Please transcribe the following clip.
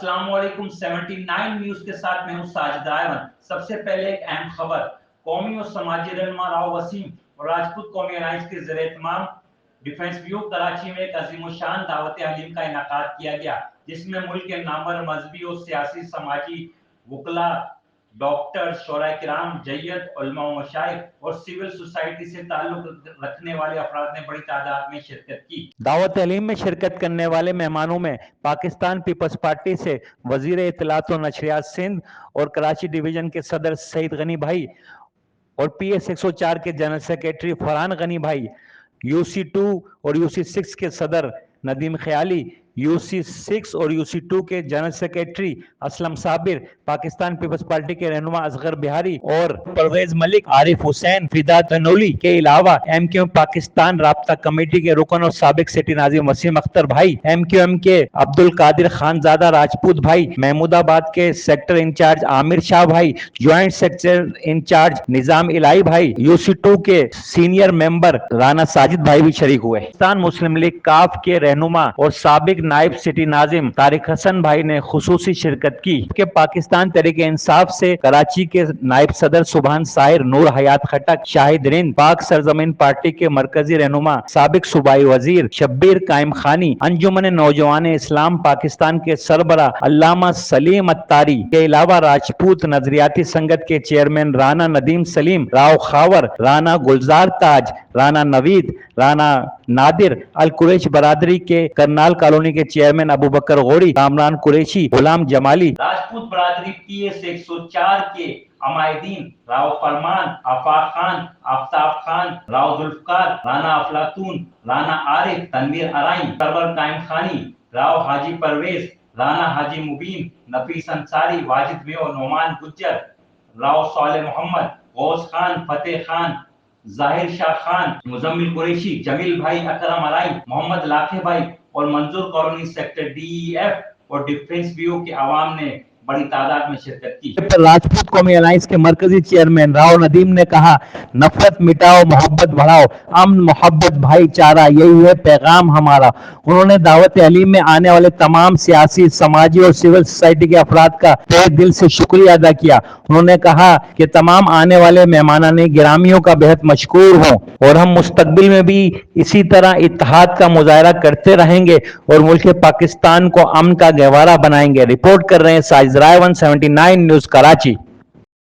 السلام علیکم 79 نیوز کے ساتھ میں ہوں ساجد رائون۔ سب سے پہلے ایک اہم خبر، قومی اور سماجی رہنما راؤ وسیم اور راجپوت قومی الائنس کے زیر اہتمام ڈیفنس ویو کراچی میں ایک عظیم الشان دعوت علیم کا انعقاد کیا گیا، جس میں ملک کے نامور مذہبی اور سیاسی سماجی وکلاء، ڈاکٹر، شعراء کرام، جید، علماء و مشائخ اور سول سوسائٹی سے تعلق رکھنے والے افراد نے بڑی تعداد میں شرکت کی۔ دعوت علیم میں شرکت کرنے والے مہمانوں میں پاکستان پیپلز پارٹی سے وزیر اطلاعات و نشریات سندھ اور کراچی ڈویژن کے صدر سعید غنی بھائی اور پی ایس 104 کے جنرل سیکریٹری فرحان غنی بھائی، یو سی 2 اور یو سی 6 کے صدر ندیم خیالی، یو سی 6 اور یو سی 2 کے جنرل سیکریٹری اسلم صابر، پاکستان پیپلز پارٹی کے رہنما اصغر بہاری اور پرویز ملک، عارف حسین، فدا تنولی کے علاوہ ایم کیو ایم پاکستان رابطہ کمیٹی کے رکن اور سابق سٹی ناظم وسیم اختر بھائی، ایم کیو ایم کے عبد القادر خانزادہ راجپوت بھائی، محمود آباد کے سیکٹر انچارج عامر شاہ بھائی، جوائنٹ سیکٹر انچارج نظام الہی بھائی، یو سی 2 کے سینئر ممبر رانا ساجد بھائی بھی شریک ہوئے۔ پاکستان مسلم لیگ کاف کے رہنما اور سابق نائب سٹی ناظم طارق حسن بھائی نے خصوصی شرکت کی کہ پاکستان تحریک انصاف سے کراچی کے نائب صدر سبحان ساحر، نور حیات خٹک، شاہد رند، پاک سرزمین پارٹی کے مرکزی رہنما سابق صوبائی وزیر شبیر قائم خانی، انجمن نوجوان اسلام پاکستان کے سربراہ علامہ سلیم اتاری کے علاوہ راجپوت نظریاتی سنگت کے چیئرمین رانا ندیم سلیم، راؤ خاور، رانا گلزار تاج، رانا نوید، رانا نادر، القریش برادری کے کرنال کالونی کے چیئرمین ابو بکر غوری، کامران قریشی، غلام جمالی، راجپوت برادری پی ایس 104 کے عمائدین راؤ فرمان، آفاق خان، آفتاب خان، راؤ ذوالفقار، رانا افلاطون، رانا عارف، تنویر ارائن، سرور قائم خانی، راؤ حاجی پرویز، رانا حاجی مبین، نفیس انصاری، واجد میو، نعمان گجر، راؤ صالح محمد، غوث خان، فتح خان، ظاہر شاہ خان، مزمل قریشی، جمیل بھائی، اکرم ارائن، محمد لاکھے بھائی اور Manzoor colony sector D E F اور ڈیفنس بیو کے عوام نے بڑی تعداد میں شرکت کی۔ راجپوت قومی الائنس کے مرکزی چیئرمین راؤ ندیم نے کہا، نفرت مٹاؤ، محبت بڑھاؤ، امن، محبت، بھائی چارہ، یہی ہے پیغام ہمارا۔ انہوں نے دعوت علیم میں آنے والے تمام سیاسی، سماجی اور سول سوسائٹی کے افراد کا تہہ دل سے شکریہ ادا کیا۔ انہوں نے کہا کہ تمام آنے والے مہمانان گرامیوں کا بہت مشکور ہوں اور ہم مستقبل میں بھی اسی طرح اتحاد کا مظاہرہ کرتے رہیں گے اور ملک پاکستان کو امن کا گہوارہ بنائیں گے۔ رپورٹ کر رہے ہیں ساجد رائون، 79 نیوز کراچی۔